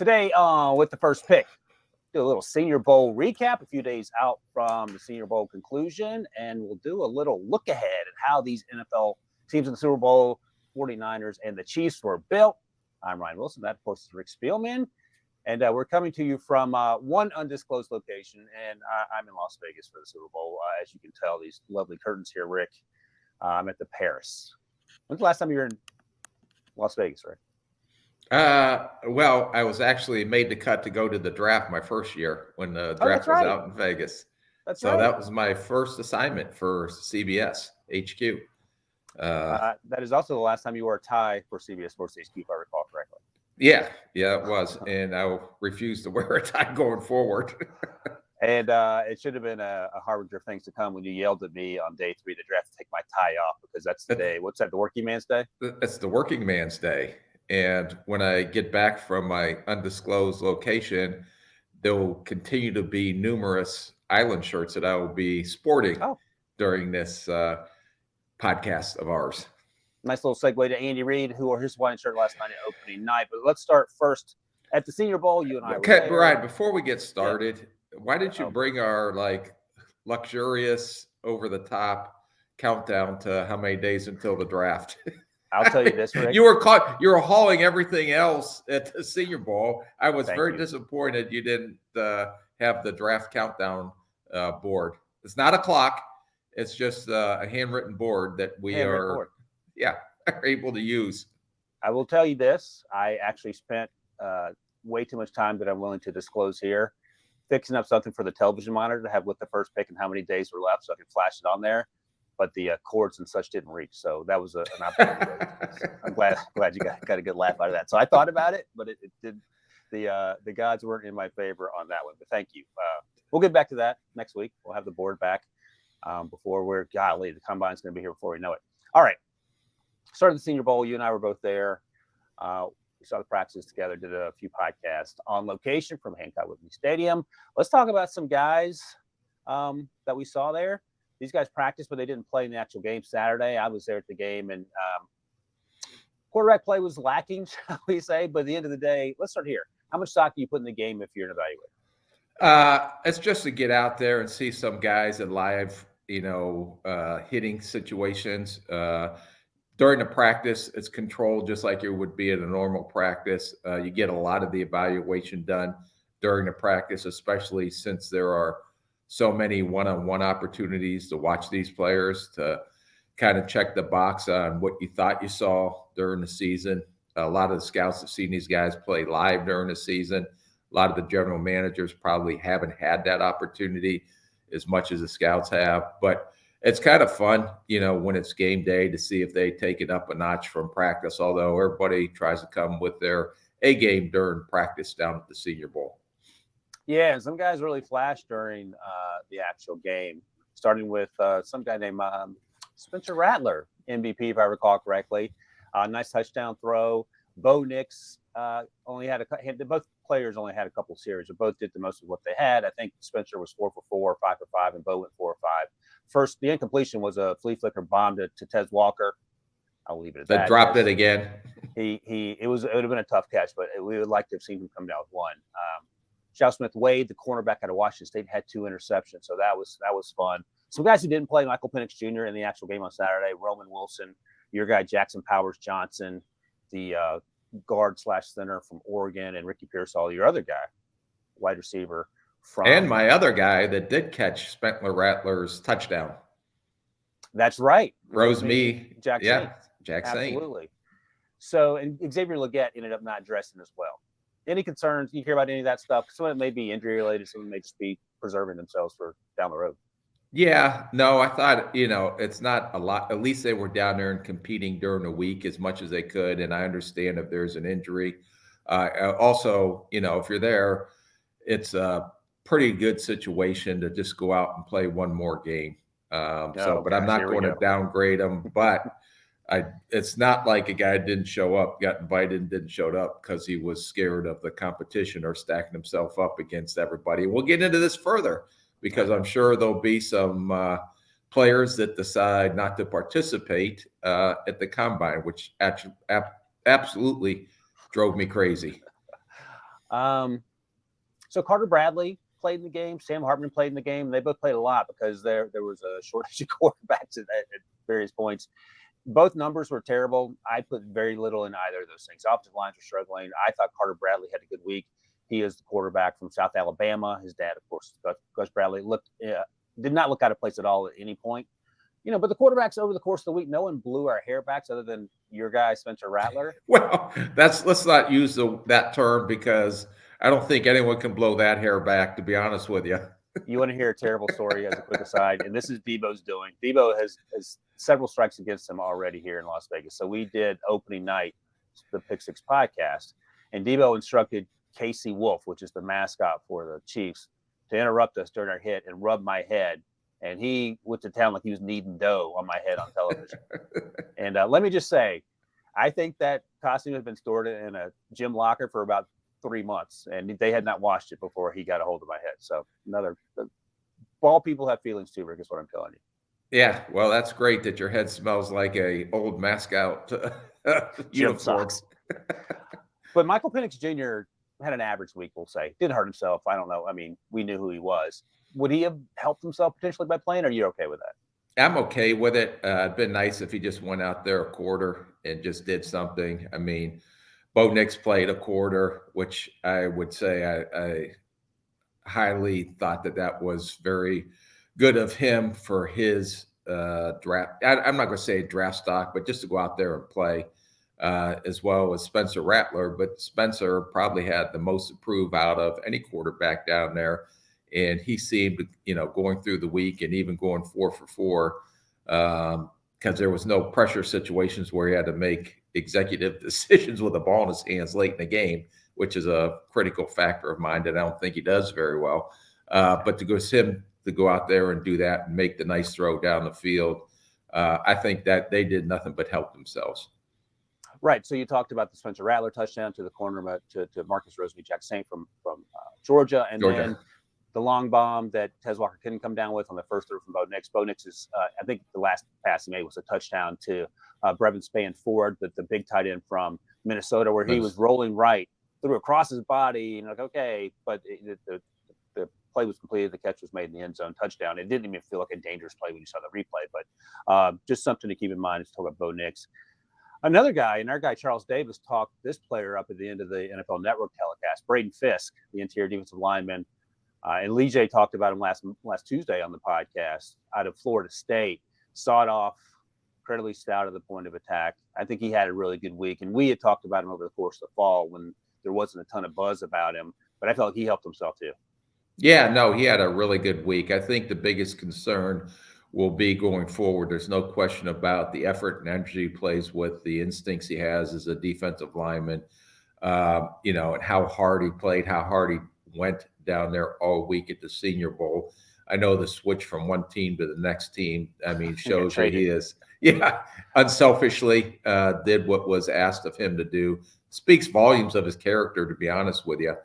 Today, with the first pick, do a little Senior Bowl recap, a few days out from the Senior Bowl conclusion, and we'll do a little look ahead at how these NFL teams in the Super Bowl, 49ers and the Chiefs, were built. I'm Ryan Wilson. That, of course, is Rick Spielman. And we're coming to you from one undisclosed location, and I'm in Las Vegas for the Super Bowl. As you can tell, these lovely curtains here, Rick. I'm at the Paris. When's the last time you were in Las Vegas, Rick? Well, I was actually made the cut to go to the draft my first year when the draft was out in Vegas. So that was my first assignment for CBS HQ. That is also the last time you wore a tie for CBS Sports HQ, if I recall correctly. Yeah, it was. And I will refuse to wear a tie going forward. And it should have been a harbinger of things to come when you yelled at me on day 3 of the draft to take my tie off, because that's the day. What's that, the working man's day? That's the working man's day. And when I get back from my undisclosed location, there will continue to be numerous island shirts that I will be sporting during this podcast of ours. Nice little segue to Andy Reid, who wore his white shirt last night at opening night. But let's start first at the Senior Bowl. You and I. Okay, right. Before we get started, why didn't you bring our luxurious, over-the-top countdown to how many days until the draft? I'll tell you this, Rick. You were hauling everything else at the Senior Bowl. I was very disappointed you didn't have the draft countdown board. It's not a clock. It's just a handwritten board that we are able to use. I will tell you this. I actually spent way too much time that I'm willing to disclose here fixing up something for the television monitor to have with the first pick and how many days were left so I could flash it on there. But the cords and such didn't reach. So that was an opportunity. I'm glad you got a good laugh out of that. So I thought about it, but it did. The gods weren't in my favor on that one. But thank you. We'll get back to that next week. We'll have the board back before the combine's going to be here before we know it. All right. Started the Senior Bowl. You and I were both there. We saw the practices together, did a few podcasts on location from Hancock Whitney Stadium. Let's talk about some guys that we saw there. These guys practiced, but they didn't play in the actual game Saturday. I was there at the game, and quarterback play was lacking, shall we say. But at the end of the day, let's start here. How much stock do you put in the game if you're an evaluator? It's just to get out there and see some guys in live, hitting situations. During the practice, it's controlled just like it would be in a normal practice. You get a lot of the evaluation done during the practice, especially since there are so many one-on-one opportunities to watch these players, to kind of check the box on what you thought you saw during the season. A lot of the scouts have seen these guys play live during the season. A lot of the general managers probably haven't had that opportunity as much as the scouts have. But it's kind of fun, when it's game day, to see if they take it up a notch from practice, although everybody tries to come with their A game during practice down at the Senior Bowl. Yeah, some guys really flashed during the actual game, starting with some guy named Spencer Rattler, MVP, if I recall correctly. Nice touchdown throw. Bo Nix both players only had a couple series, but both did the most of what they had. I think Spencer was 4 for 4, 5 for 5, and Bo went 4 for 5. First, the incompletion was a flea flicker bomb to Tez Walker. I'll leave it at that. They dropped it again. It would have been a tough catch, but we would like to have seen him come down with one. Shao Smith-Wade, the cornerback out of Washington State, had 2 interceptions, so that was fun. Some guys who didn't play: Michael Penix Jr. in the actual game on Saturday, Roman Wilson, your guy Jackson Powers Johnson, the guard/center from Oregon, and Ricky Pearsall, your other guy, wide receiver from. And my other guy that did catch Spencer Rattler's touchdown. That's right, Jack Saint. Absolutely. So, and Xavier Legette ended up not dressing as well. Any concerns? You hear about any of that stuff? Some of it may be injury related. Some of it may just be preserving themselves for down the road. Yeah, no, I thought, it's not a lot. At least they were down there and competing during the week as much as they could. And I understand if there's an injury. Also, if you're there, it's a pretty good situation to just go out and play one more game. But I'm not going to downgrade them. But it's not like a guy didn't show up, got invited and didn't show up because he was scared of the competition or stacking himself up against everybody. We'll get into this further because I'm sure there'll be some players that decide not to participate at the combine, which absolutely drove me crazy. So Carter Bradley played in the game. Sam Hartman played in the game. They both played a lot because there was a shortage of quarterbacks at various points. Both numbers were terrible. I put very little in either of those things. Offensive lines were struggling. I thought Carter Bradley had a good week. He is the quarterback from South Alabama. His dad, of course, Gus Bradley, did not look out of place at all at any point. But the quarterbacks over the course of the week, no one blew our hair backs other than your guy, Spencer Rattler. Well, let's not use that term because I don't think anyone can blow that hair back, to be honest with you. You want to hear a terrible story as a quick aside, and this is Debo's doing. Debo has several strikes against him already here in Las Vegas. So we did opening night, the Pick Six podcast, and Debo instructed Casey Wolf, which is the mascot for the Chiefs, to interrupt us during our hit and rub my head. And he went to town like he was kneading dough on my head on television. And let me just say, I think that costume has been stored in a gym locker for about 3 months, and they had not washed it before he got a hold of my head. So ball people have feelings too, Rick, is what I'm telling you. Yeah, well, that's great that your head smells like a old mascot uniform. But Michael Penix Jr. had an average week, we'll say. Didn't hurt himself. I don't know. I mean, we knew who he was. Would he have helped himself potentially by playing, or are you okay with that? I'm okay with it. It'd been nice if he just went out there a quarter and just did something. I mean, Bo Nix played a quarter, which I would say I highly thought that was very good of him for his draft. I'm not going to say draft stock, but just to go out there and play, as well as Spencer Rattler. But Spencer probably had the most to prove out of any quarterback down there. And he seemed, going through the week and even going 4 for 4, because there was no pressure situations where he had to make executive decisions with the ball in his hands late in the game, which is a critical factor of mine that I don't think he does very well. But to go out there and do that and make the nice throw down the field, I think that they did nothing but help themselves. Right. So you talked about the Spencer Rattler touchdown to the corner to Marcus Rosenby-Jack Saint from Georgia, and then the long bomb that Tez Walker couldn't come down with on the first throw from Bo Nix. Bo Nix is, I think the last pass he made was a touchdown to Brevin Spann-Ford, the big tight end from Minnesota, where he was rolling right, threw across his body, okay, but the play was completed. The catch was made in the end zone, touchdown. It didn't even feel like a dangerous play when you saw the replay, but just something to keep in mind as to talk about Bo Nix. Another guy, and our guy Charles Davis talked this player up at the end of the NFL Network telecast, Braden Fisk, the interior defensive lineman. And Lee J talked about him last Tuesday on the podcast out of Florida State. Sawed off, incredibly stout at the point of attack. I think he had a really good week. And we had talked about him over the course of the fall when there wasn't a ton of buzz about him. But I felt like he helped himself too. Yeah, no, he had a really good week. I think the biggest concern will be going forward. There's no question about the effort and energy he plays with, the instincts he has as a defensive lineman, and how hard he played, how hard he went down there all week at the Senior Bowl. I know the switch from one team to the next team, shows that he is, unselfishly did what was asked of him to do. Speaks volumes of his character, to be honest with you.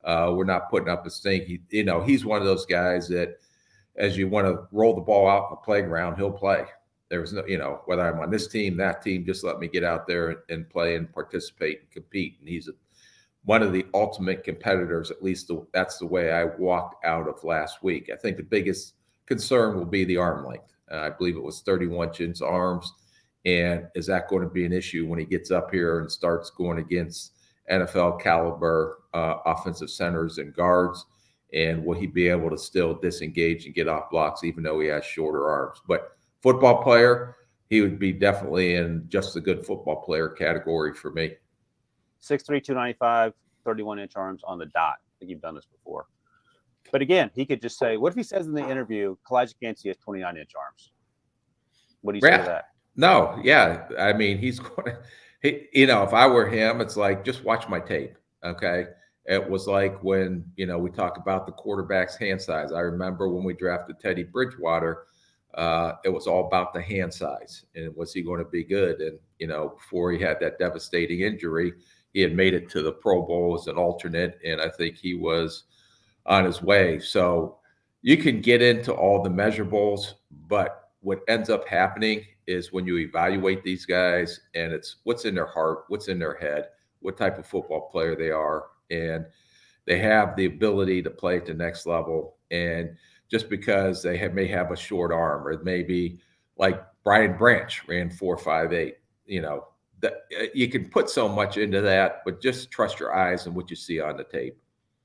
We're not putting up a stink. He's one of those guys that, as you want to roll the ball out in the playground, he'll play. There's no, whether I'm on this team, that team, just let me get out there and play and participate and compete. And he's one of the ultimate competitors, at least that's the way I walked out of last week. I think the biggest concern will be the arm length. I believe it was 31-inch arms. And is that going to be an issue when he gets up here and starts going against NFL caliber offensive centers and guards? And will he be able to still disengage and get off blocks, even though he has shorter arms? But football player, he would be definitely in just a good football player category for me. 6'3", 295, 31-inch arms on the dot. I think you've done this before. But again, he could just say, what if he says in the interview, Kalijah Kancey has 29-inch arms? What do you say to that? No, yeah. I mean, he's going to, if I were him, it's like, just watch my tape, okay? It was like when, we talk about the quarterback's hand size. I remember when we drafted Teddy Bridgewater, it was all about the hand size and was he going to be good? And, before he had that devastating injury, he had made it to the Pro Bowl as an alternate, and I think he was on his way. So you can get into all the measurables, but what ends up happening is when you evaluate these guys, and it's what's in their heart, what's in their head, what type of football player they are. And They have the ability to play at the next level. And just because they may have a short arm, or maybe like Brian Branch ran 4.58, that you can put so much into that, but just trust your eyes and what you see on the tape.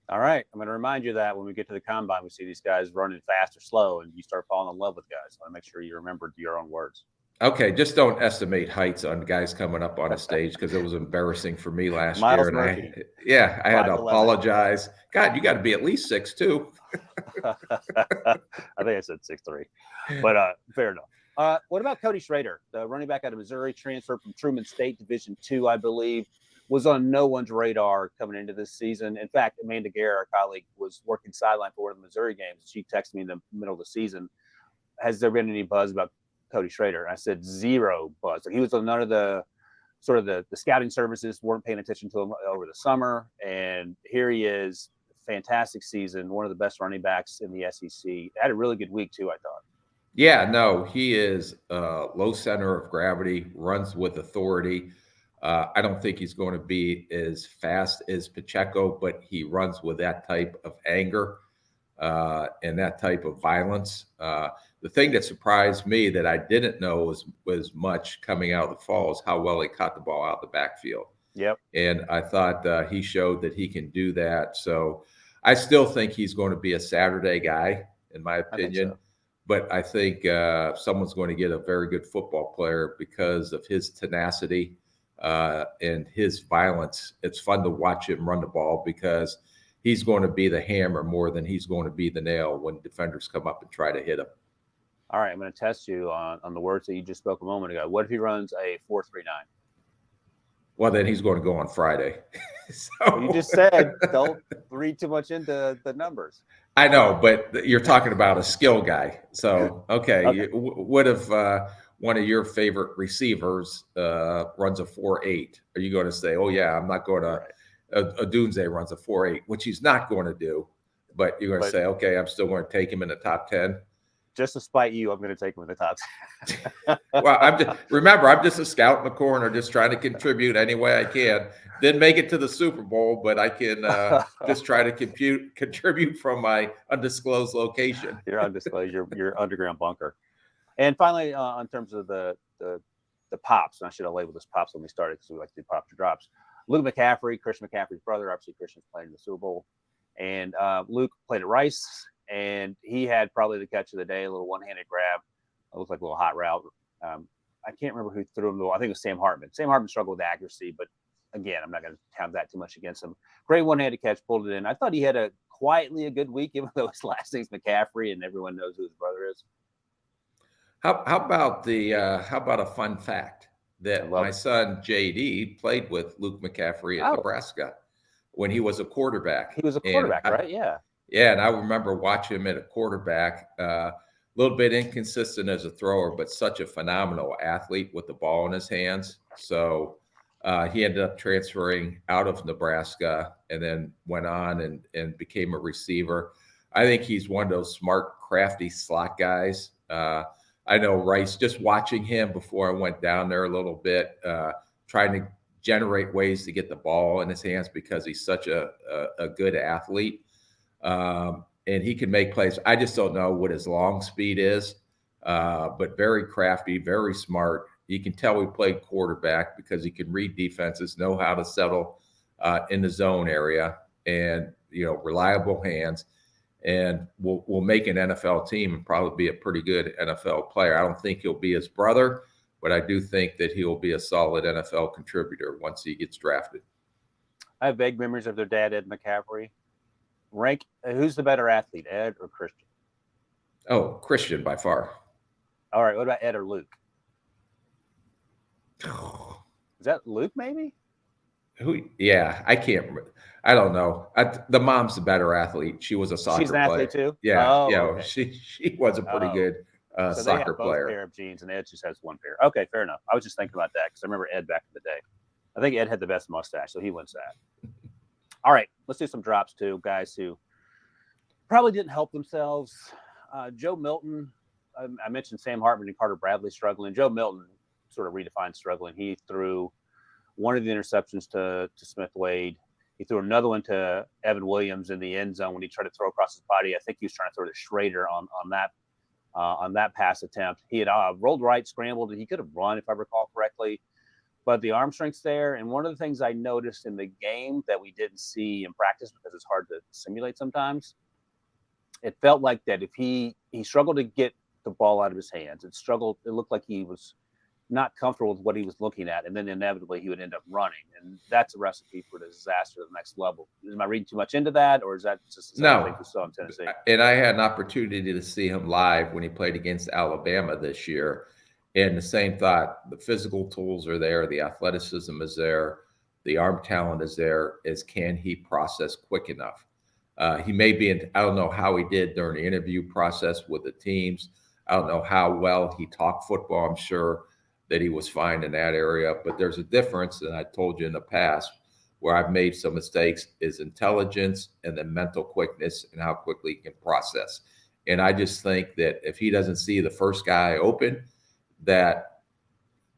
All right. I'm going to remind you that when we get to the combine, we see these guys running fast or slow, and you start falling in love with guys. So I want to make sure you remember your own words. Okay, just don't estimate heights on guys coming up on a stage, because it was embarrassing for me last Miles year. And Murphy, I had to 5'11". apologize. God, you got to be at least 6'2". I think I said 6'3", but fair enough. What about Cody Schrader, the running back out of Missouri, transferred from Truman State Division II, I believe, was on no one's radar coming into this season. In fact, Amanda Gare, our colleague, was working sideline for one of the Missouri games. She texted me in the middle of the season, has there been any buzz about Cody Schrader? And I said, zero buzz. He was on none of the sort of the scouting services weren't paying attention to him over the summer. And here he is, fantastic season, one of the best running backs in the SEC. Had a really good week too, I thought. Yeah, no, he is low center of gravity, runs with authority. I don't think he's going to be as fast as Pacheco, but he runs with that type of anger and that type of violence. The thing that surprised me that I didn't know was much coming out of the fall is how well he caught the ball out of the backfield. Yep. And I thought he showed that he can do that. So I still think he's going to be a Saturday guy, in my opinion. But I think someone's going to get a very good football player because of his tenacity and his violence. It's fun to watch him run the ball because he's going to be the hammer more than he's going to be the nail when defenders come up and try to hit him. All right, I'm going to test you on the words that you just spoke a moment ago. What if he runs a 4.39? Well, then he's going to go on Friday. Well, you just said don't read too much into the numbers. I know, but you're talking about a skill guy. So, okay. What if one of your favorite receivers runs a 4.8? Are you going to say, oh, yeah, I'm not going to a Dunze runs a 4.8, which he's not going to do. But you're going to say, okay, I'm still going to take him in the top 10. Just to spite you, I'm going to take him in the top 10. Well, I'm just a scout in the corner, just trying to contribute any way I can. Didn't make it to the Super Bowl, but I can just try to contribute from my undisclosed location. Your undisclosed, your underground bunker. And finally, in terms of the pops, and I should have labeled this pops when we started because we like to do pops or drops. Luke McCaffrey, Christian McCaffrey's brother, obviously Christian's playing in the Super Bowl, and Luke played at Rice. And he had probably the catch of the day, a little one-handed grab. It looked like a little hot route. I can't remember who threw him. I think it was Sam Hartman. Sam Hartman struggled with accuracy, but again, I'm not going to count that too much against him. Great one-handed catch, pulled it in. I thought he had quietly a good week, even though his last name's McCaffrey and everyone knows who his brother is. How about a fun fact that my son JD played with Luke McCaffrey at Nebraska when he was a quarterback. He was a quarterback, right? Yeah. Yeah, and I remember watching him at a quarterback, a little bit inconsistent as a thrower, but such a phenomenal athlete with the ball in his hands. So he ended up transferring out of Nebraska and then went on and became a receiver. I think he's one of those smart, crafty slot guys. I know Rice, just watching him before I went down there a little bit, trying to generate ways to get the ball in his hands because he's such a good athlete. And he can make plays. I just don't know what his long speed is, but very crafty, very smart. You can tell he played quarterback because he can read defenses, know how to settle in the zone area, and reliable hands. And will make an NFL team and probably be a pretty good NFL player. I don't think he'll be his brother, but I do think that he will be a solid NFL contributor once he gets drafted. I have vague memories of their dad, Ed McCaffrey. Rank, who's the better athlete, Ed or Christian? Oh, Christian by far. All right, what about Ed or Luke? Is that Luke maybe? Yeah, I can't remember. I don't know. The mom's the better athlete. She was a soccer player. She's an athlete too? Yeah, okay. She was a pretty good so soccer they have both player. Pair of genes, and Ed just has one pair. Okay, fair enough. I was just thinking about that because I remember Ed back in the day. I think Ed had the best mustache, so he wins that. All right, let's do some drops too, guys who probably didn't help themselves. Joe Milton, I mentioned Sam Hartman and Carter Bradley struggling. Joe Milton sort of redefined struggling. He threw one of the interceptions to Smith Wade. He threw another one to Evan Williams in the end zone when he tried to throw across his body. I think he was trying to throw to Schrader on that pass attempt. He had rolled right, scrambled, and he could have run if I recall correctly. But the arm strength's there. And one of the things I noticed in the game that we didn't see in practice because it's hard to simulate sometimes, it felt like that if he struggled to get the ball out of his hands. It looked like he was not comfortable with what he was looking at, and then inevitably he would end up running, and that's a recipe for disaster at the next level. Am I reading too much into that, or is that just the same thing we saw in Tennessee? And I had an opportunity to see him live when he played against Alabama this year, and the same thought: the physical tools are there, the athleticism is there, the arm talent is there. Is can he process quick enough? He may be I don't know how he did during the interview process with the teams. I don't know how well he talked football. I'm sure that he was fine in that area, but there's a difference, and I told you in the past where I've made some mistakes, is intelligence and then mental quickness and how quickly he can process. And I just think that if he doesn't see the first guy open, that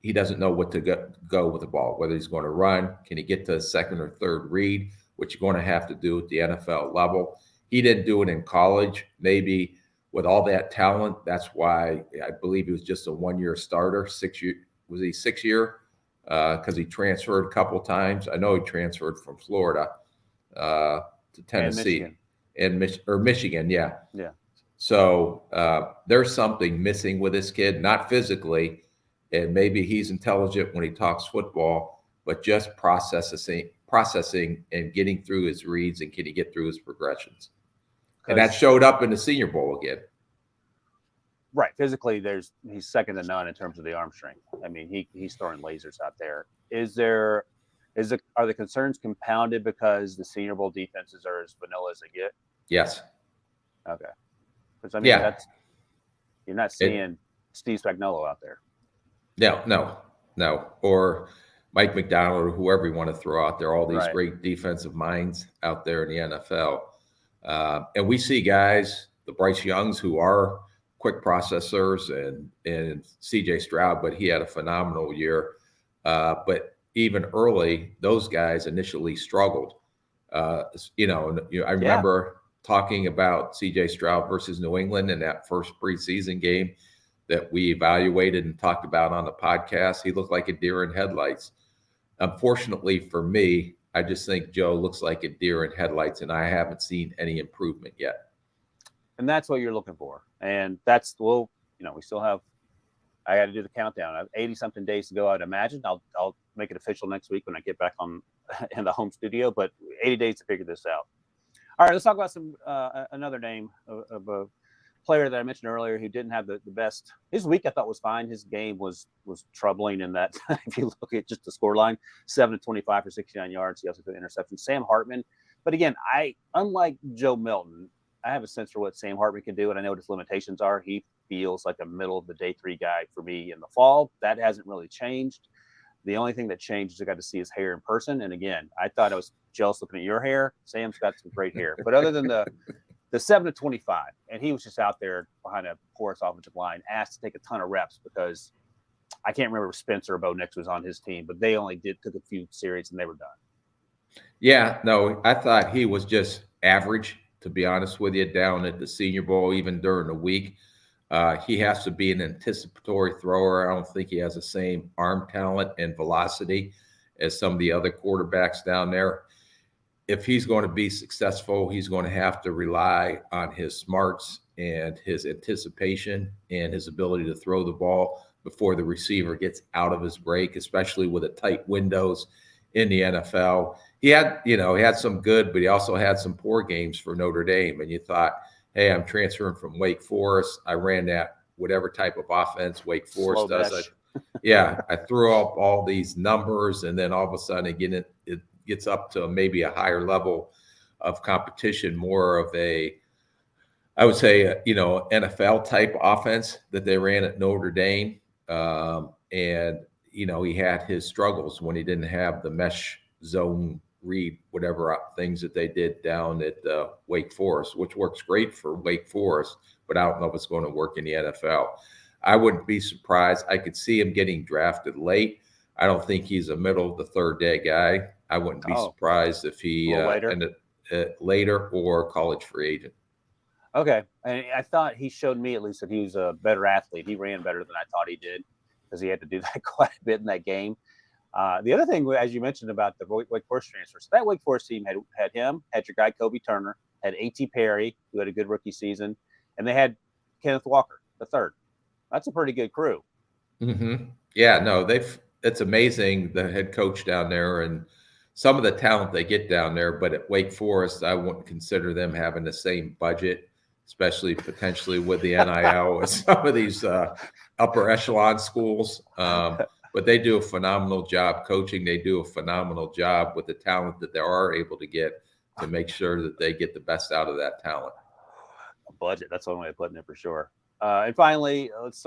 he doesn't know what to go with the ball, whether he's going to run, can he get to a second or third read, which you're going to have to do at the NFL level. He didn't do it in college. Maybe with all that talent, that's why I believe he was just a one-year starter. 6 year, was he 6 year? Because he transferred a couple times. I know he transferred from Florida to Tennessee and Michigan. Yeah. So there's something missing with this kid, not physically, and maybe he's intelligent when he talks football, but just processing and getting through his reads, and can he get through his progressions? And that showed up in the Senior Bowl again. Right. Physically, he's second to none in terms of the arm strength. I mean, he's throwing lasers out there. Are the concerns compounded because the Senior Bowl defenses are as vanilla as they get? Yes. Okay. Because I mean, you're not seeing Steve Spagnuolo out there. No. Or Mike McDonald, or whoever you want to throw out there. All these great defensive minds out there in the NFL. And we see guys, the Bryce Youngs, who are quick processors, and CJ Stroud, but he had a phenomenal year. But even early, those guys initially struggled. I remember talking about CJ Stroud versus New England in that first preseason game that we evaluated and talked about on the podcast. He looked like a deer in headlights. Unfortunately for me, I just think Joe looks like a deer in headlights, and I haven't seen any improvement yet. And that's what you're looking for. And we still have, I got to do the countdown. I have 80 something days to go. I'd imagine I'll make it official next week when I get back on in the home studio, but 80 days to figure this out. All right, let's talk about another name of a player that I mentioned earlier who didn't have the best. His week I thought was fine. His game was troubling in that if you look at just the scoreline, 7-25 for 69 yards. He also threw an interception. Sam Hartman. But again, unlike Joe Milton, I have a sense for what Sam Hartman can do, and I know what his limitations are. He feels like a middle of the day 3 guy for me in the fall. That hasn't really changed. The only thing that changed is I got to see his hair in person. And again, I thought I was jealous looking at your hair. Sam's got some great hair. But other than the 7-25, and he was just out there behind a porous offensive line, asked to take a ton of reps because I can't remember if Spencer or Bo Nix was on his team, but they only took a few series and they were done. Yeah, no, I thought he was just average, to be honest with you, down at the Senior Bowl, even during the week. He has to be an anticipatory thrower. I don't think he has the same arm talent and velocity as some of the other quarterbacks down there. If he's going to be successful, he's going to have to rely on his smarts and his anticipation and his ability to throw the ball before the receiver gets out of his break, especially with the tight windows in the NFL. He had some good, but he also had some poor games for Notre Dame. And you thought, hey, I'm transferring from Wake Forest. I ran that whatever type of offense Wake Forest does. I threw up all these numbers, and then all of a sudden it gets up to maybe a higher level of competition, more of I would say, NFL type offense that they ran at Notre Dame. And he had his struggles when he didn't have the mesh zone read, whatever things that they did down at Wake Forest, which works great for Wake Forest, but I don't know if it's going to work in the NFL. I wouldn't be surprised. I could see him getting drafted late. I don't think he's a middle of the third day guy. I wouldn't be surprised if he ended later or college free agent. Okay. And I thought he showed me at least that he was a better athlete. He ran better than I thought he did because he had to do that quite a bit in that game. The other thing, as you mentioned about the Wake Forest transfers, that Wake Forest team had him, had your guy Kobe Turner, had A.T. Perry, who had a good rookie season, and they had Kenneth Walker, the third. That's a pretty good crew. Mm-hmm. Yeah, no, it's amazing, the head coach down there and some of the talent they get down there. But at Wake Forest, I wouldn't consider them having the same budget, especially potentially with the NIL as some of these upper echelon schools. But they do a phenomenal job coaching. They do a phenomenal job with the talent that they are able to get to make sure that they get the best out of that talent. A budget, that's one way of putting it for sure. And finally, let's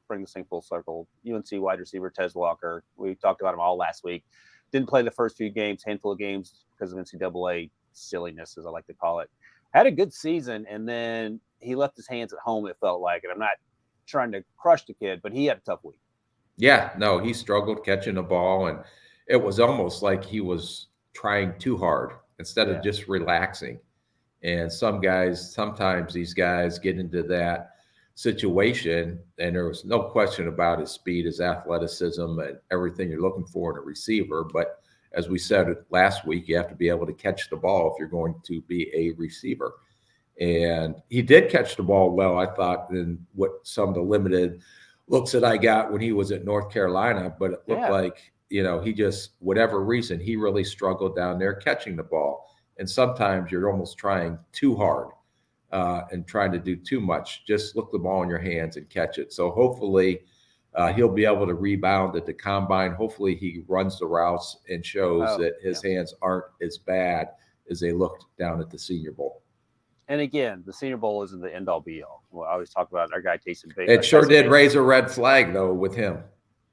bring this thing full circle. UNC wide receiver Tez Walker. We talked about him all last week. Didn't play the first few games, handful of games because of NCAA silliness, as I like to call it. Had a good season, and then he left his hands at home, it felt like. And I'm not trying to crush the kid, but he had a tough week. Yeah, no, he struggled catching the ball, and it was almost like he was trying too hard instead of just relaxing. And sometimes these guys get into that situation, and there was no question about his speed, his athleticism, and everything you're looking for in a receiver. But as we said last week, you have to be able to catch the ball if you're going to be a receiver. And he did catch the ball well, I thought, in what some of the limited looks that I got when he was at North Carolina. But it looked like, he just, whatever reason, he really struggled down there catching the ball. And sometimes you're almost trying too hard and trying to do too much. Just look the ball in your hands and catch it. So hopefully he'll be able to rebound at the combine. Hopefully he runs the routes and shows that his hands aren't as bad as they looked down at the Senior Bowl. And again, the Senior Bowl isn't the end-all be-all. Well, I always talk about our guy Tyson Bagent. It sure did raise a red flag, though, with him.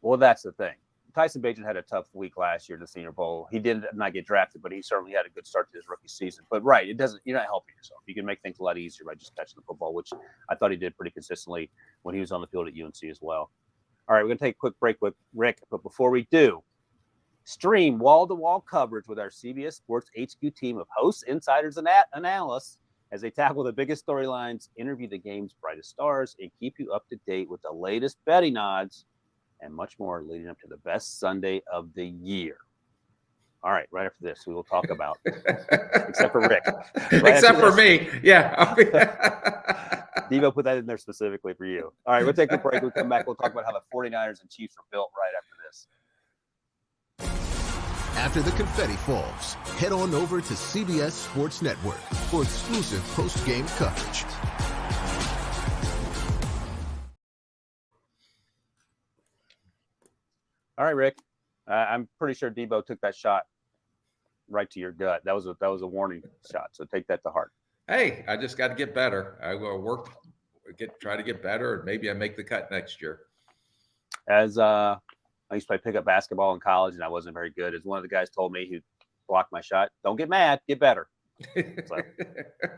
Well, that's the thing. Tyson Bagent had a tough week last year in the Senior Bowl. He did not get drafted, but he certainly had a good start to his rookie season. But you're not helping yourself. You can make things a lot easier by just catching the football, which I thought he did pretty consistently when he was on the field at UNC as well. All right, we're going to take a quick break with Rick. But before we do, stream wall-to-wall coverage with our CBS Sports HQ team of hosts, insiders, and analysts as they tackle the biggest storylines, interview the game's brightest stars, and keep you up to date with the latest betting odds and much more leading up to the best Sunday of the year. All right, right after this, we will talk about, except for Rick. Except for me, yeah. Devo put that in there specifically for you. All right, we'll take a break. We'll come back. We'll talk about how the 49ers and Chiefs were built right after this. After the confetti falls, head on over to CBS Sports Network for exclusive post-game coverage. All right, Rick. I'm pretty sure Debo took that shot right to your gut. That was a warning shot, so take that to heart. Hey, I just got to get better. I will try to get better, and maybe I make the cut next year. As I used to play pickup basketball in college, and I wasn't very good. As one of the guys told me who blocked my shot, don't get mad, get better. So,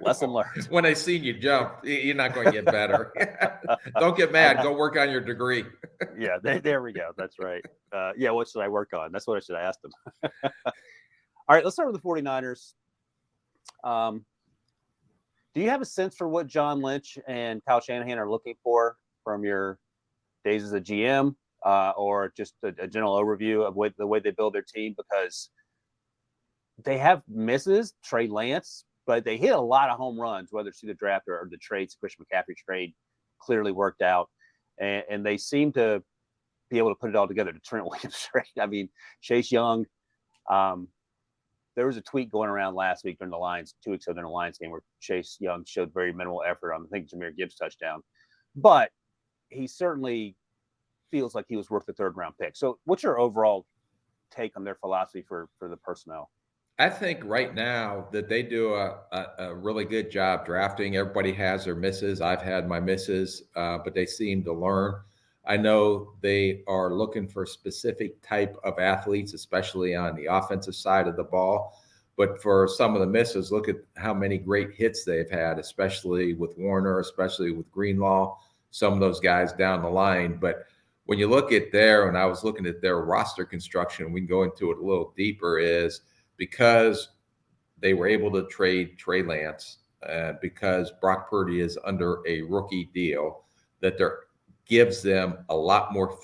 lesson learned. When I seen you jump, you're not going to get better. Don't get mad. Go work on your degree. Yeah, there we go. That's right. What should I work on? That's what I should have asked them. All right, let's start with the 49ers. Do you have a sense for what John Lynch and Kyle Shanahan are looking for from your days as a GM, or just a general overview of the way they build their team? Because they have misses, Trey Lance, but they hit a lot of home runs, whether it's through the draft or the trades. Christian McCaffrey trade clearly worked out, and they seem to be able to put it all together. The Trent Williams trade. I mean, Chase Young. There was a tweet going around last week during the Lions, 2 weeks ago during the Lions game, where Chase Young showed very minimal effort on, I think, Jahmyr Gibbs' touchdown. But he certainly feels like he was worth the third-round pick. So what's your overall take on their philosophy for the personnel? I think right now that they do a really good job drafting. Everybody has their misses. I've had my misses, but they seem to learn. I know they are looking for specific type of athletes, especially on the offensive side of the ball. But for some of the misses, look at how many great hits they've had, especially with Warner, especially with Greenlaw, some of those guys down the line. But when you look at there, and I was looking at their roster construction, we can go into it a little deeper, is because they were able to trade Trey Lance, because Brock Purdy is under a rookie deal, that there gives them a lot more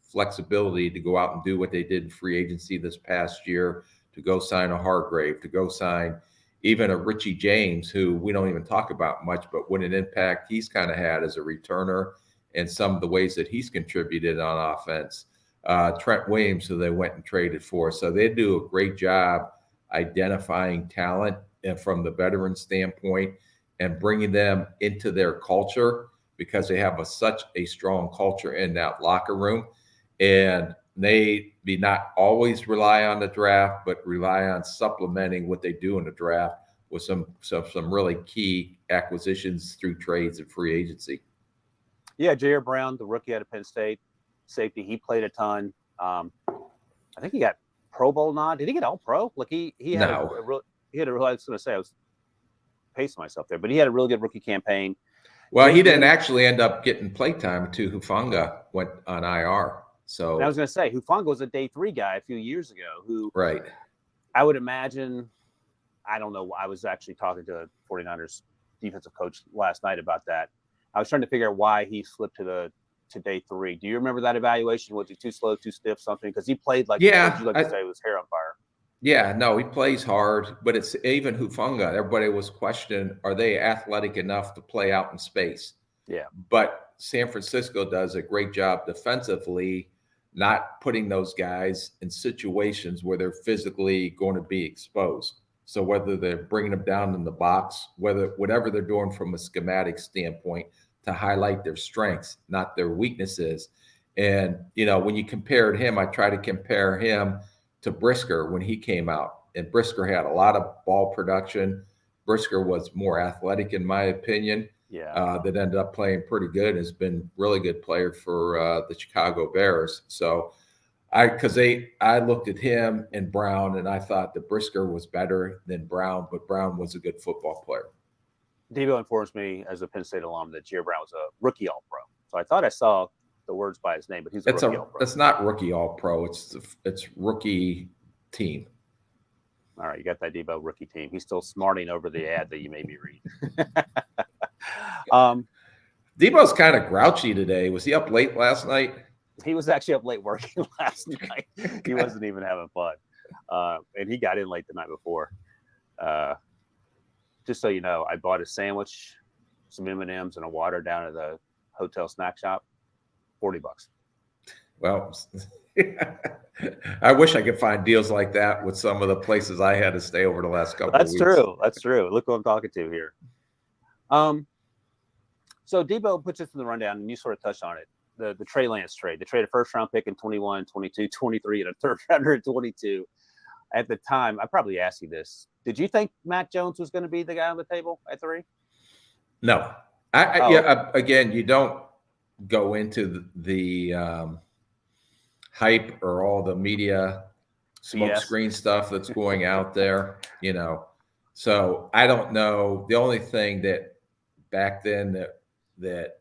flexibility to go out and do what they did in free agency this past year, to go sign a Hargrave, to go sign even a Richie James, who we don't even talk about much, but what an impact he's kind of had as a returner and some of the ways that he's contributed on offense. Trent Williams, who they went and traded for. So they do a great job identifying talent and from the veteran standpoint and bringing them into their culture, because they have such a strong culture in that locker room. And they be not always rely on the draft, but rely on supplementing what they do in the draft with some really key acquisitions through trades and free agency. Yeah, Jair Brown, the rookie out of Penn State, safety, he played a ton. I think he got Pro Bowl nod. Did he get All Pro? Like he had No. I was going to say, I was pacing myself there, but he had a really good rookie campaign. Well, he didn't actually end up getting playtime too. Hufanga went on IR. So and I was going to say, Hufanga was a day 3 guy a few years ago who, right, I would imagine, I don't know. I was actually talking to a 49ers defensive coach last night about that. I was trying to figure out why he slipped to day 3. Do you remember that evaluation? Was he too slow, too stiff, something? Because he played like, yeah, what you like to say, was hair on fire. Yeah, no, he plays hard, but it's even Hufanga. Everybody was questioning, are they athletic enough to play out in space? Yeah. But San Francisco does a great job defensively, not putting those guys in situations where they're physically going to be exposed. So whether they're bringing them down in the box, whatever they're doing from a schematic standpoint to highlight their strengths, not their weaknesses. And, when you compared him, I try to compare him to Brisker when he came out. And Brisker had a lot of ball production. Brisker was more athletic, in my opinion. Yeah. That ended up playing pretty good. Has been a really good player for the Chicago Bears. So I looked at him and Brown, and I thought that Brisker was better than Brown, but Brown was a good football player. Debo informs me, as a Penn State alum, that Jair Brown was a rookie All-Pro. So I thought I saw the words by his name, but he's a rookie All-Pro. It's not rookie All-Pro. It's rookie team. All right, you got that, Debo, rookie team. He's still smarting over the ad that you made me read. Debo's kind of grouchy today. Was he up late last night? He was actually up late working last night. He wasn't even having fun. And he got in late the night before. Just so you know, I bought a sandwich, some M&Ms, and a water down at the hotel snack shop. $40. Well, I wish I could find deals like that with some of the places I had to stay over the last couple of weeks. That's true. Look who I'm talking to here. So Debo puts this in the rundown, and you sort of touched on it. The Trey Lance trade. They traded a first-round pick in 21, 22, 23, and a third-rounder in 22. At the time, I probably asked you this. Did you think Mac Jones was going to be the guy on the table at 3? No. Again, you don't go into the hype or all the media smoke screen stuff that's going out there, So I don't know. The only thing that back then that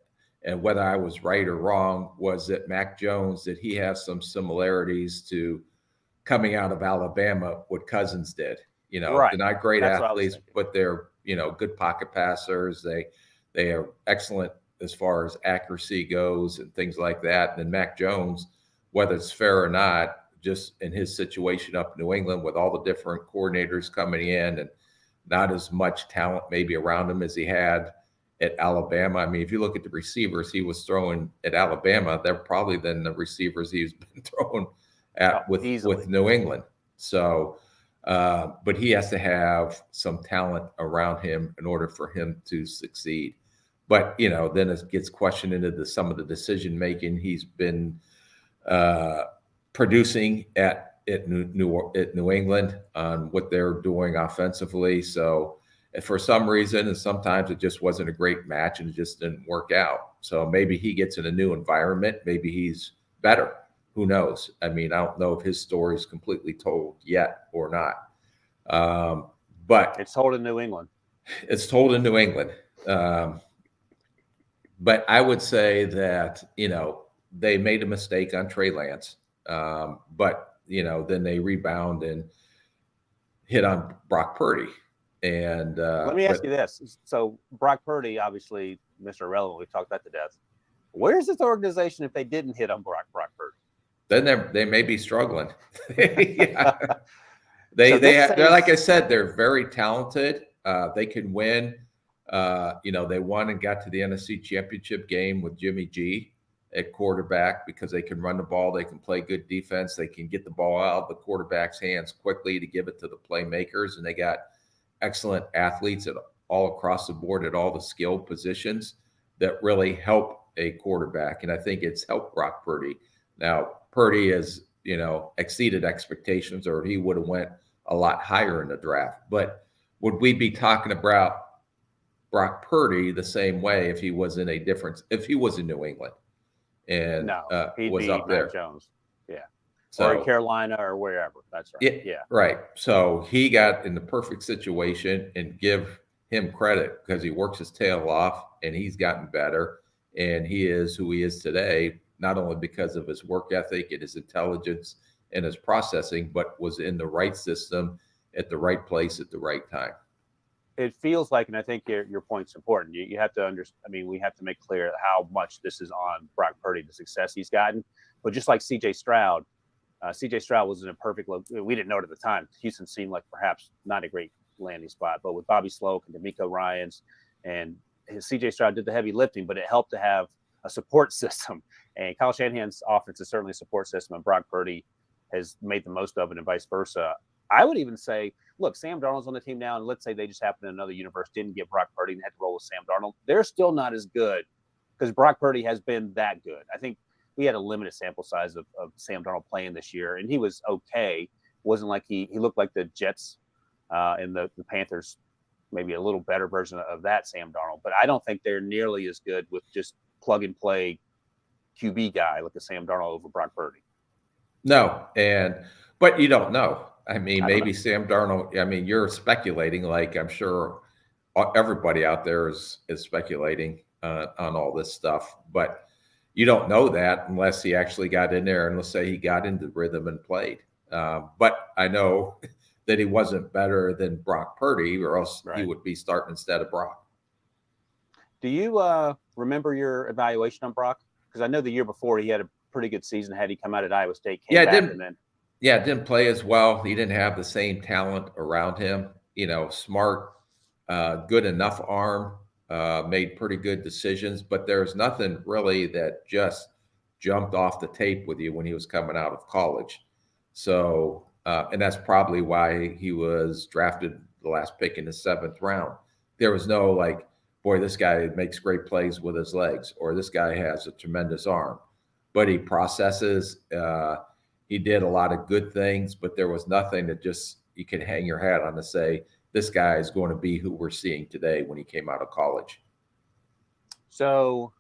and whether I was right or wrong was that Mac Jones, that he has some similarities to coming out of Alabama, what Cousins did. Right. They're not great athletes, but they're good pocket passers. They are excellent as far as accuracy goes and things like that. And then Mac Jones, whether it's fair or not, just in his situation up in New England with all the different coordinators coming in and not as much talent maybe around him as he had at Alabama. I mean, if you look at the receivers he was throwing at Alabama, they're probably than the receivers he's been throwing at with New England. So, but he has to have some talent around him in order for him to succeed. But, then it gets questioned into some of the decision making he's been producing at New England on what they're doing offensively. So for some reason, and sometimes it just wasn't a great match and it just didn't work out. So maybe he gets in a new environment. Maybe he's better. Who knows? I mean, I don't know if his story is completely told yet or not. But it's told in New England. It's told in New England. But I would say that, they made a mistake on Trey Lance, but then they rebound and hit on Brock Purdy. And let me ask you this: so Brock Purdy, obviously, Mr. Irrelevant, we've talked about to death. Where's this organization if they didn't hit on Brock Purdy? Then they may be struggling. Yeah. They're like I said, they're very talented. They can win. They won and got to the NFC Championship game with Jimmy G at quarterback because they can run the ball, they can play good defense, they can get the ball out of the quarterback's hands quickly to give it to the playmakers, and they got excellent athletes all across the board at all the skill positions that really help a quarterback. And I think it's helped Brock Purdy. Now, Purdy has, exceeded expectations, or he would have went a lot higher in the draft. But would we be talking about Brock Purdy the same way if he was in New England and no, he'd was be up there? Mac Jones. Yeah. So, or in Carolina or wherever. That's right. Yeah. Right. So he got in the perfect situation, and give him credit because he works his tail off and he's gotten better. And he is who he is today, not only because of his work ethic and his intelligence and his processing, but was in the right system at the right place at the right time. It feels like, and I think your point's important. You have to understand. I mean, we have to make clear how much this is on Brock Purdy, the success he's gotten. But just like C.J. Stroud was in a perfect. We didn't know it at the time. Houston seemed like perhaps not a great landing spot, but with Bobby Sloak and D'Amico Ryans and C.J. Stroud did the heavy lifting, but it helped to have a support system. And Kyle Shanahan's offense is certainly a support system, and Brock Purdy has made the most of it, and vice versa. I would even say, look, Sam Darnold's on the team now, and let's say they just happen in another universe, didn't get Brock Purdy and had to roll with Sam Darnold. They're still not as good because Brock Purdy has been that good. I think we had a limited sample size of Sam Darnold playing this year, and he was okay. It wasn't like he looked like the Jets and the Panthers, maybe a little better version of that Sam Darnold. But I don't think they're nearly as good with just plug-and-play QB guy like a Sam Darnold over Brock Purdy. No, but you don't know. I mean, maybe Sam Darnold. I mean, you're speculating, like I'm sure everybody out there is speculating on all this stuff, but you don't know that unless he actually got in there and let's say he got into rhythm and played. But I know that he wasn't better than Brock Purdy, or else he would be starting instead of Brock. Do you remember your evaluation on Brock? Because I know the year before he had a pretty good season. Had he come out at Iowa State, didn't play as well. He didn't have the same talent around him. Smart, good enough arm, made pretty good decisions, but there's nothing really that just jumped off the tape with you when he was coming out of college. So, and that's probably why he was drafted the last pick in the 7th round. There was no like, boy, this guy makes great plays with his legs, or this guy has a tremendous arm. But he processes. He did a lot of good things, but there was nothing that just you can hang your hat on to say this guy is going to be who we're seeing today when he came out of college. So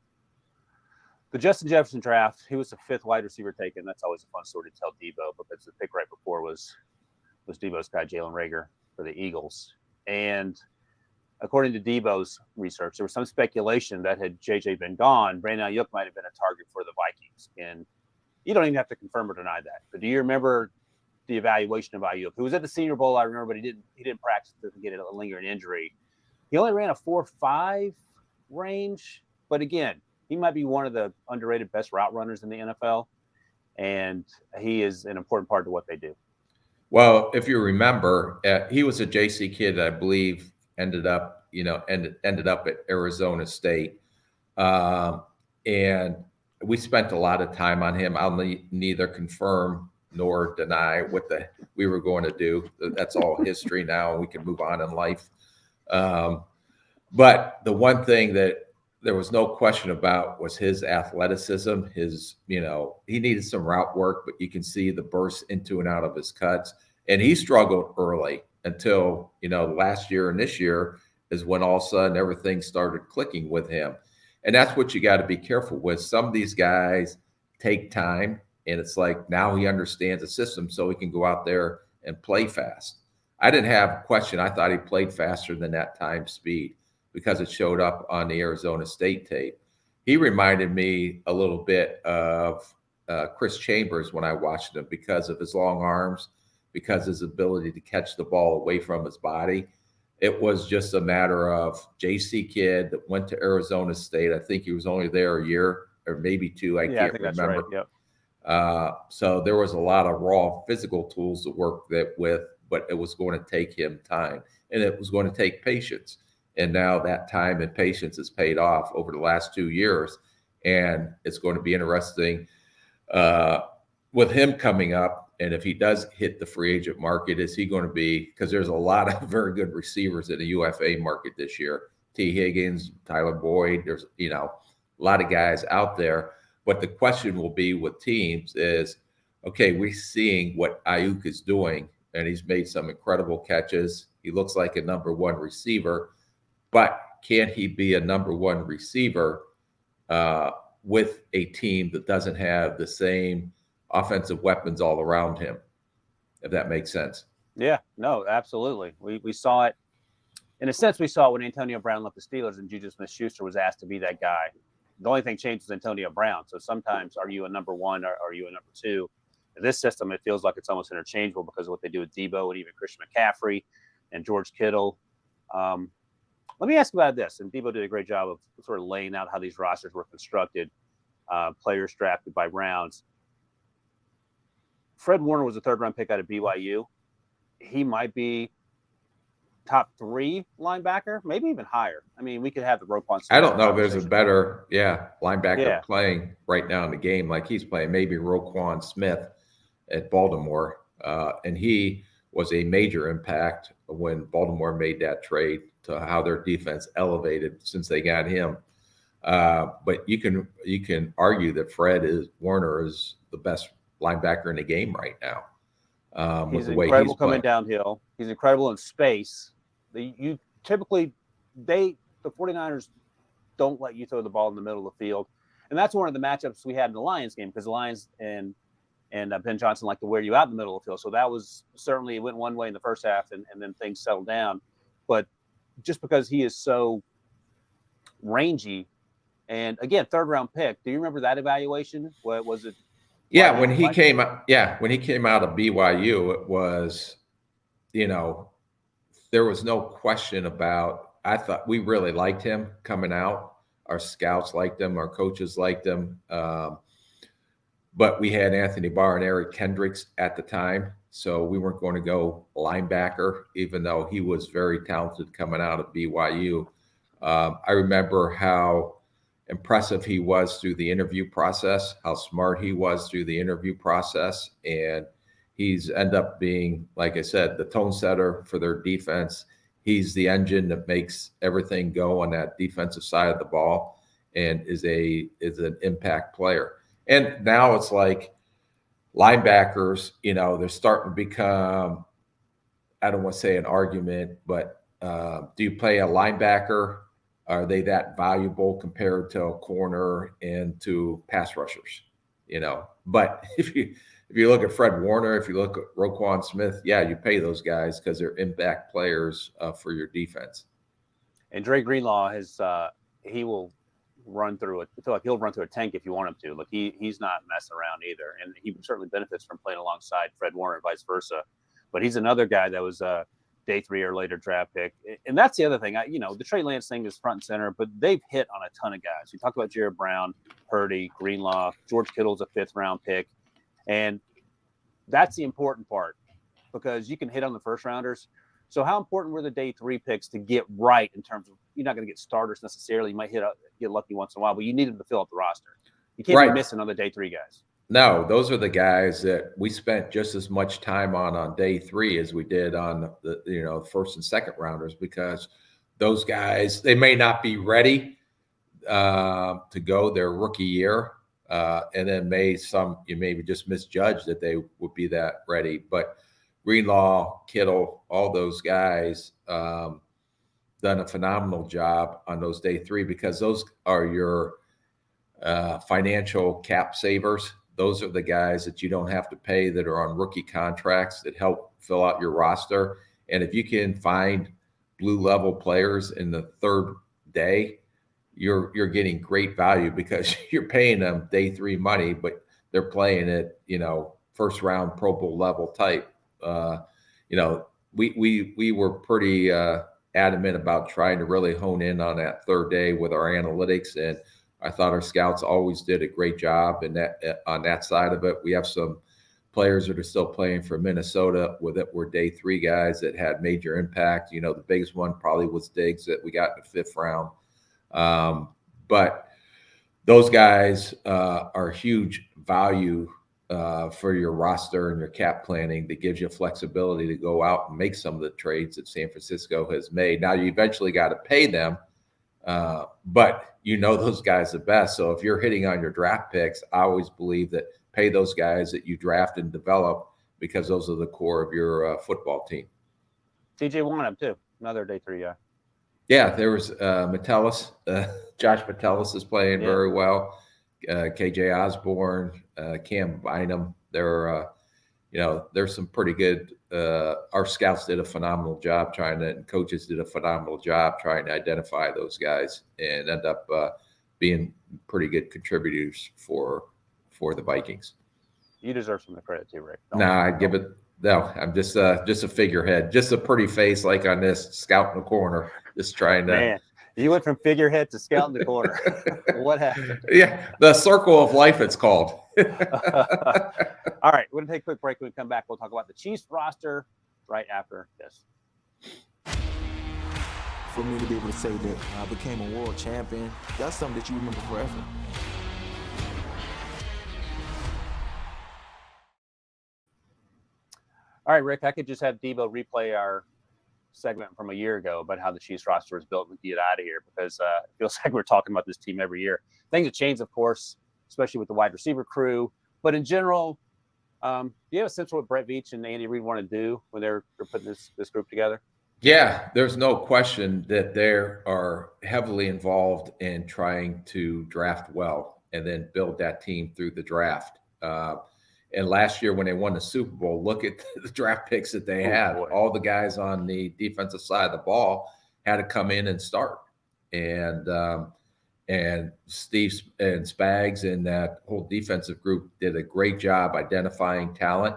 the Justin Jefferson draft, he was the 5th wide receiver taken. That's always a fun story to tell Debo, because the pick right before was Debo's guy, Jalen Reagor, for the Eagles. And according to Debo's research, there was some speculation that had JJ been gone, Brandon Ayuk might have been a target for the Vikings. And you don't even have to confirm or deny that. But do you remember the evaluation of Ayuk, who was at the Senior Bowl? I remember, but he didn't practice to get a lingering injury. He only ran a 4.5 range, but again, he might be one of the underrated best route runners in the NFL, and he is an important part of what they do. Well, if you remember, he was a JC kid, I believe, ended up at Arizona State, and we spent a lot of time on him. I'll neither confirm nor deny what we were going to do. That's all history now. We can move on in life. But the one thing that there was no question about was his athleticism. He needed some route work, but you can see the burst into and out of his cuts. And he struggled early until, last year and this year is when all of a sudden everything started clicking with him. And that's what you got to be careful with. Some of these guys take time, and it's like now he understands the system, so he can go out there and play fast. I didn't have a question. I thought he played faster than that time speed because it showed up on the Arizona State tape. he reminded me a little bit of Chris Chambers when I watched him because of his long arms, because his ability to catch the ball away from his body. It was just a matter of JC kid that went to Arizona State. I think he was only there a year or maybe two. I can't think remember. That's right. Yep. So there was a lot of raw physical tools to work that with, but it was going to take him time, and it was going to take patience. And now that time and patience has paid off over the last 2 years, and it's going to be interesting with him coming up. And if he does hit the free agent market, is he going to be, because there's a lot of very good receivers in the UFA market this year. T. Higgins, Tyler Boyd, there's, a lot of guys out there. But the question will be with teams is, okay, we're seeing what Ayuk is doing, and he's made some incredible catches. He looks like a number one receiver, but can he be a number one receiver with a team that doesn't have the same offensive weapons all around him, if that makes sense? Yeah, no, absolutely. We saw it. In a sense, we saw it when Antonio Brown left the Steelers and Juju Smith-Schuster was asked to be that guy. The only thing changed was Antonio Brown. So sometimes, are you a number one or are you a number two? In this system, it feels like it's almost interchangeable because of what they do with Debo and even Christian McCaffrey and George Kittle. Let me ask about this. And Debo did a great job of sort of laying out how these rosters were constructed, players drafted by rounds. Fred Warner was a third-round pick out of BYU. He might be top 3 linebacker, maybe even higher. I mean, we could have the Roquan Smith. I don't know if there's a better, linebacker playing right now in the game like he's playing. Maybe Roquan Smith at Baltimore. And he was a major impact when Baltimore made that trade to how their defense elevated since they got him. But you can argue that Warner is the best linebacker in the game right now. He's incredible coming downhill. He's incredible in space. The 49ers don't let you throw the ball in the middle of the field. And that's one of the matchups we had in the Lions game, because the Lions and Ben Johnson like to wear you out in the middle of the field. So that was certainly, it went one way in the first half and then things settled down. But just because he is so rangy, and again, third-round pick, do you remember that evaluation? What was it? Yeah, when he came out of BYU, it was, there was no question about, I thought we really liked him coming out. Our scouts liked him, our coaches liked him. But we had Anthony Barr and Eric Kendricks at the time, so we weren't going to go linebacker, even though he was very talented coming out of BYU. I remember how impressive he was through the interview process, how smart he was through the interview process. And he's end up being, like I said, the tone setter for their defense. He's the engine that makes everything go on that defensive side of the ball, and is an impact player. And now it's like linebackers, they're starting to become, I don't want to say an argument, but do you play a linebacker? Are they that valuable compared to a corner and to pass rushers? But if you look at Fred Warner, if you look at Roquan Smith, you pay those guys because they're impact players for your defense. And Dre Greenlaw he will run through it. I feel like he'll run through a tank if you want him to. Like he's not messing around either, and he certainly benefits from playing alongside Fred Warner and vice versa. But he's another guy that was day 3 or later draft pick. And that's the other thing. The Trey Lance thing is front and center, but they've hit on a ton of guys. We talked about Jared Brown, Purdy, Greenlaw, George Kittle's a 5th-round pick. And that's the important part, because you can hit on the first rounders. So how important were the day 3 picks to get right in terms of, you're not going to get starters necessarily. You might get lucky once in a while, but you need them to fill up the roster. You can't be missing on the day 3 guys. No, those are the guys that we spent just as much time on day 3 as we did on the first and second rounders, because those guys, they may not be ready to go their rookie year, and then you maybe just misjudge that they would be that ready. But Greenlaw, Kittle, all those guys done a phenomenal job on those day 3, because those are your financial cap savers. Those are the guys that you don't have to pay, that are on rookie contracts, that help fill out your roster. And if you can find blue level players in the 3rd day, you're getting great value because you're paying them day 3 money, but they're playing at, first round Pro Bowl level type. We were pretty adamant about trying to really hone in on that third day with our analytics, and I thought our scouts always did a great job in that on that side of it. We have some players that are still playing for Minnesota with it. We're day 3 guys that had major impact. The biggest one probably was Diggs that we got in the 5th round. But those guys are huge value for your roster and your cap planning that gives you flexibility to go out and make some of the trades that San Francisco has made. Now, you eventually got to pay them, but those guys the best. So if you're hitting on your draft picks, I always believe that pay those guys that you draft and develop because those are the core of your football team. TJ Warren too, another day 3 guy. Yeah, there was Metellus. Josh Metellus is playing very well. KJ Osborne, Cam Bynum. There's some pretty good. Our scouts did a phenomenal job coaches did a phenomenal job trying to identify those guys and end up being pretty good contributors for the Vikings. You deserve some credit too, Rick. No, I'm just a figurehead, just a pretty face like on this scout in the corner, just trying to. Man, you went from figurehead to scout in the corner. What happened? Yeah, the circle of life, it's called. All right, we're gonna take a quick break. When we come back, we'll talk about the Chiefs roster right after this. For me to be able to say that I became a world champion, that's something that you remember forever. All right, Rick, I could just have Debo replay our segment from a year ago about how the Chiefs roster was built and get out of here because it feels like we're talking about this team every year. Things have changed, of course, especially with the wide receiver crew. But in general, do you have a sense of what Brett Veach and Andy Reid want to do when they're putting this group together? Yeah, there's no question that they are heavily involved in trying to draft well and then build that team through the draft. And last year when they won the Super Bowl, look at the draft picks that they had. Boy. All the guys on the defensive side of the ball had to come in and start. And Steve and Spags and that whole defensive group did a great job identifying talent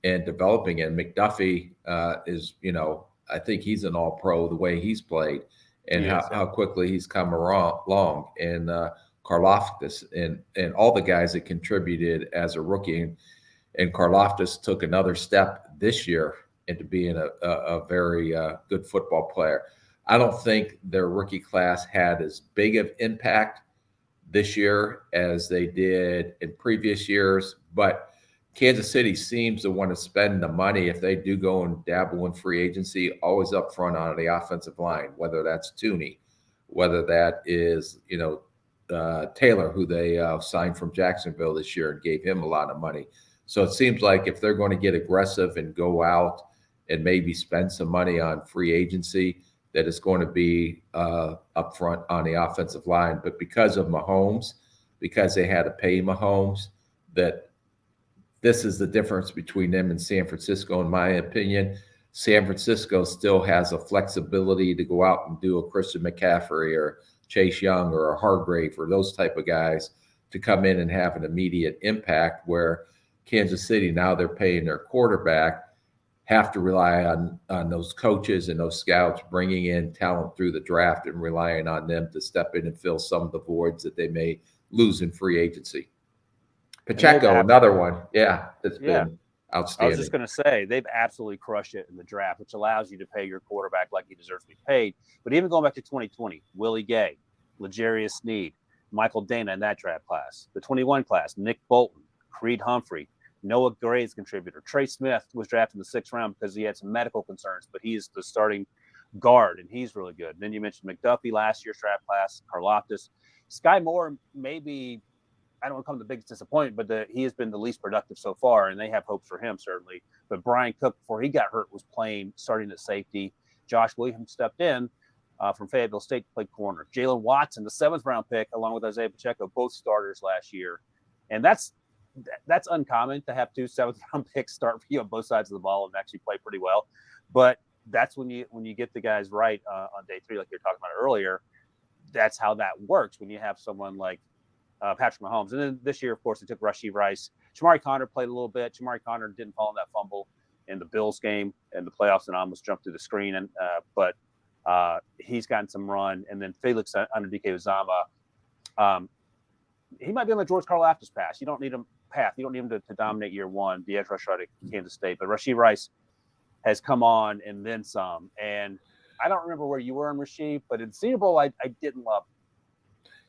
and developing it. McDuffie is, I think he's an all-pro the way he's played and how quickly he's come along. And Karlaftis and all the guys that contributed as a rookie. And Karlaftis took another step this year into being a very good football player. I don't think their rookie class had as big of impact this year as they did in previous years, but Kansas City seems to want to spend the money if they do go and dabble in free agency, always up front on the offensive line, whether that's Tooney, whether that is, Taylor, who they signed from Jacksonville this year and gave him a lot of money. So it seems like if they're going to get aggressive and go out and maybe spend some money on free agency, that it's going to be up front on the offensive line. But because of Mahomes, because they had to pay Mahomes, that this is the difference between them and San Francisco, in my opinion. San Francisco still has a flexibility to go out and do a Christian McCaffrey or Chase Young or a Hargrave or those type of guys to come in and have an immediate impact, where Kansas City, now they're paying their quarterback, have to rely on those coaches and those scouts bringing in talent through the draft and relying on them to step in and fill some of the voids that they may lose in free agency. Pacheco, another one. Yeah, that's been outstanding. I was just going to say, they've absolutely crushed it in the draft, which allows you to pay your quarterback like he deserves to be paid. But even going back to 2020, Willie Gay, L'Jarius Sneed, Michael Dana in that draft class, the 21 class, Nick Bolton, Creed Humphrey, Noah Gray's contributor. Trey Smith was drafted in the 6th round because he had some medical concerns, but he's the starting guard, and he's really good. And then you mentioned McDuffie, last year's draft class, Karlaftis. Sky Moore, maybe, I don't want to come to the biggest disappointment, but he has been the least productive so far, and they have hopes for him, certainly. But Brian Cook, before he got hurt, was starting at safety. Josh Williams stepped in from Fayetteville State to play corner. Jalen Watson, the 7th round pick, along with Isaiah Pacheco, both starters last year. And that's uncommon to have 2 7th round picks start for you on both sides of the ball and actually play pretty well. But that's when you get the guys right on day 3, like you were talking about earlier. that's how that works when you have someone like Patrick Mahomes. And then this year, of course, they took Rashee Rice. Jamari Conner played a little bit. Jamari Conner didn't fall in that fumble in the Bills game in the playoffs and almost jumped through the screen. And but he's gotten some run. And then Felix under DK Uzama, he might be on the George Karlaftis pass. You don't need him to dominate year one, the edge rusher at Kansas State. But Rashee Rice has come on and then some. And I don't remember where you were in Rashee, but in Senior Bowl, I didn't love him.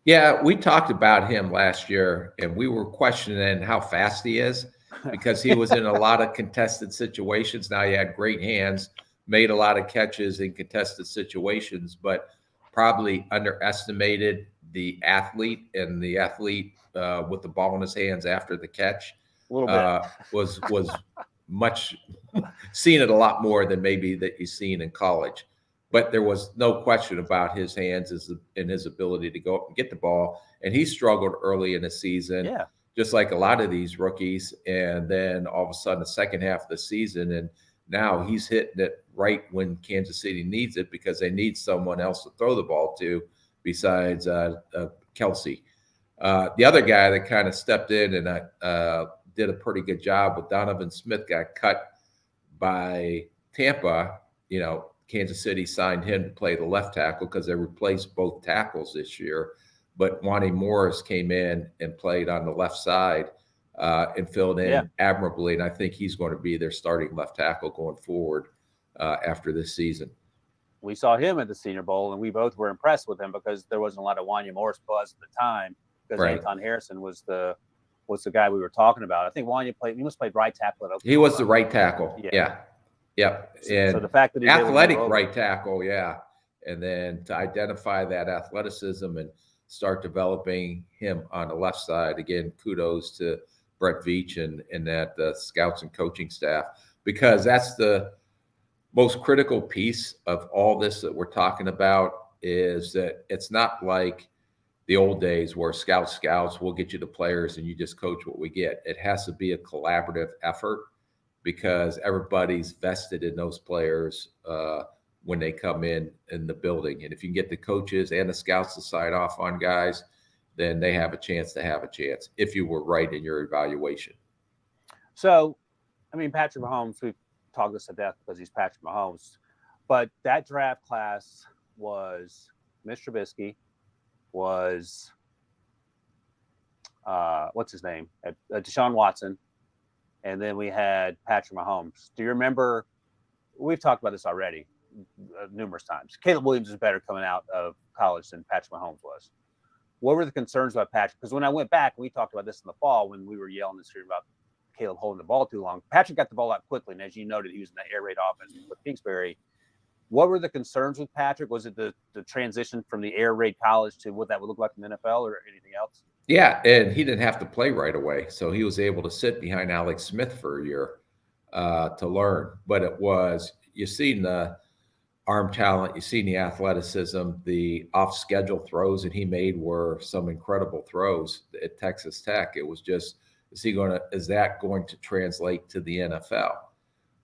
Yeah, we talked about him last year, and we were questioning how fast he is because he was in a lot of contested situations. Now, he had great hands, made a lot of catches in contested situations, but probably underestimated the athlete, and the athlete with the ball in his hands after the catch A little bit. was much seen it a lot more than maybe that you've seen in college. But there was no question about his hands and his ability to go up and get the ball. And he struggled early in the season, just like a lot of these rookies. And then all of a sudden, the second half of the season, and now he's hitting it right when Kansas City needs it because they need someone else to throw the ball to besides Kelsey. The other guy that kind of stepped in and did a pretty good job with Donovan Smith got cut by Tampa. Kansas City signed him to play the left tackle because they replaced both tackles this year. But Wani Morris came in and played on the left side and filled in admirably. And I think he's going to be their starting left tackle going forward after this season. We saw him at the Senior Bowl, and we both were impressed with him because there wasn't a lot of Wanya Morris buzz at the time because Anton Harrison was the guy we were talking about. I think Wanya he must played right tackle at Oklahoma. He was the right tackle. Yeah. Yep. And so the fact that he athletic right tackle, and then to identify that athleticism and start developing him on the left side, again, kudos to Brett Veach and that scouts and coaching staff, because that's the most critical piece of all this that we're talking about is that it's not like the old days where scouts will get you the players and you just coach what we get. It has to be a collaborative effort, because everybody's vested in those players when they come in the building. And if you can get the coaches and the scouts to sign off on guys, then they have a chance to have a chance if you were right in your evaluation. So, Patrick Mahomes, we've talked this to death because he's Patrick Mahomes, but that draft class was Mitch Trubisky, was what's his name? Deshaun Watson. And then we had Patrick Mahomes. Do you remember? We've talked about this already numerous times. Caleb Williams is better coming out of college than Patrick Mahomes was. What were the concerns about Patrick? Because when I went back, we talked about this in the fall when we were yelling this year about Caleb holding the ball too long. Patrick got the ball out quickly. And as you noted, he was in the air raid offense with Kingsbury. What were the concerns with Patrick? Was it the transition from the air raid college to what that would look like in the NFL or anything else? Yeah, and he didn't have to play right away. So he was able to sit behind Alex Smith for a year to learn. But it was, you've seen the arm talent, you've seen the athleticism, the off-schedule throws that he made were some incredible throws at Texas Tech. It was just, is that going to translate to the NFL?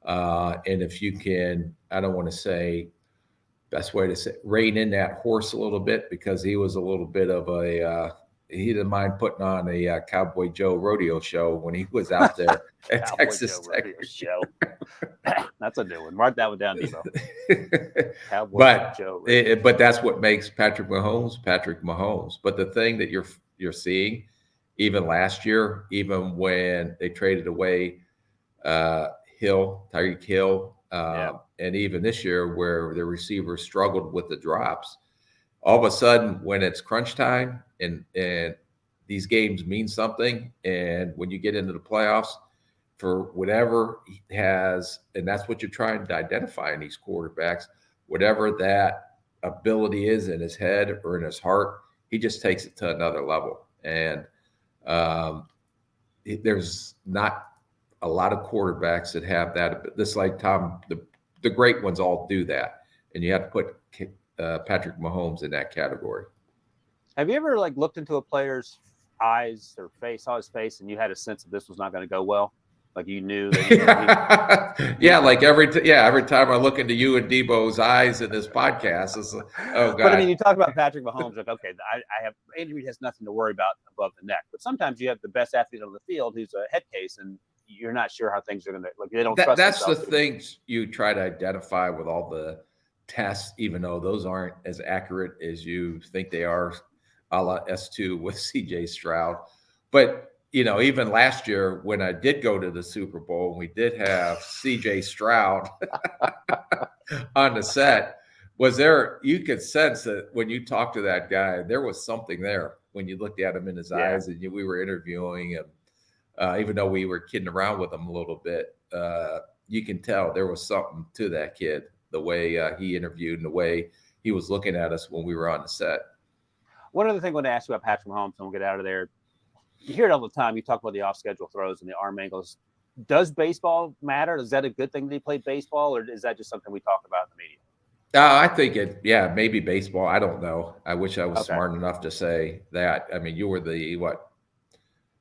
And if you can, I don't want to say, best way to say, rein in that horse a little bit, because he was a little bit of he didn't mind putting on a Cowboy Joe rodeo show when he was out there at Texas Tech. Show. That's a new one. Mark that one down, Devo. But that's what makes Patrick Mahomes. But the thing that you're seeing, even last year, even when they traded away Tyreek Hill, and even this year where the receivers struggled with the drops, all of a sudden when it's crunch time and these games mean something, and when you get into the playoffs, for whatever he has, and that's what you're trying to identify in these quarterbacks, whatever that ability is in his head or in his heart, he just takes it to another level. And there's not a lot of quarterbacks that have that. This, like Tom, the great ones all do that, and you have to put Patrick Mahomes in that category. Have you ever looked into a player's eyes or face, saw his face, and you had a sense that this was not going to go well? Like you knew that. Yeah, like every time I look into you and Debo's eyes in this podcast, it's like, oh god. But I mean, you talk about Patrick Mahomes, like okay, I have Andy Reid has nothing to worry about above the neck. But sometimes you have the best athlete on the field who's a head case, and you're not sure how things are going to like. They don't trust. That's the things you try to identify with all the tests, even though those aren't as accurate as you think they are, a la S2 with CJ Stroud. But even last year when I did go to the Super Bowl, we did have CJ Stroud on the set. Was there, you could sense that when you talked to that guy, there was something there when you looked at him in his eyes, and we were interviewing him. Even though we were kidding around with him a little bit, you can tell there was something to that kid, the way he interviewed and the way he was looking at us when we were on the set. One other thing I want to ask you about Patrick Mahomes, and we'll get out of there. You hear it all the time. You talk about the off-schedule throws and the arm angles. Does baseball matter? Is that a good thing that he played baseball, or is that just something we talk about in the media? I think maybe baseball. I don't know. I wish I was smart enough to say that. I mean, you were the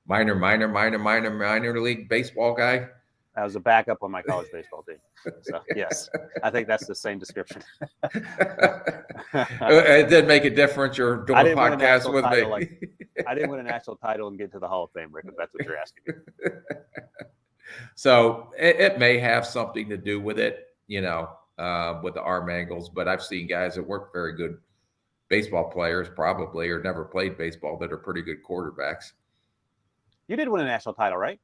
minor league baseball guy? I was a backup on my college baseball team. So, yes, I think that's the same description. It did make a difference. You're doing a podcast with me. I didn't win a national title and get to the Hall of Fame, Rick, if that's what you're asking me. So it may have something to do with it, with the arm angles. But I've seen guys that weren't very good baseball players probably, or never played baseball, that are pretty good quarterbacks. You did win a national title, right?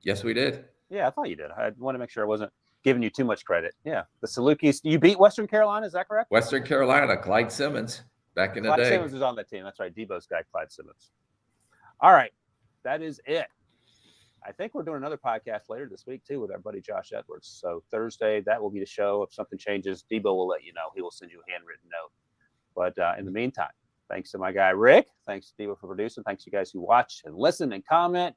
Yes, we did. Yeah, I thought you did. I want to make sure I wasn't giving you too much credit. Yeah, the Salukis. You beat Western Carolina, is that correct? Western Carolina, Clyde Simmons, back in the day. Clyde Simmons was on that team. That's right. Debo's guy, Clyde Simmons. All right, that is it. I think we're doing another podcast later this week, too, with our buddy Josh Edwards. So Thursday, that will be the show. If something changes, Debo will let you know. He will send you a handwritten note. But in the meantime, thanks to my guy, Rick. Thanks to Debo for producing. Thanks to you guys who watch and listen and comment.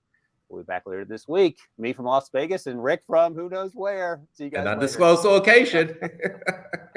We'll be back later this week. Me from Las Vegas and Rick from who knows where. See you guys later. An undisclosed location.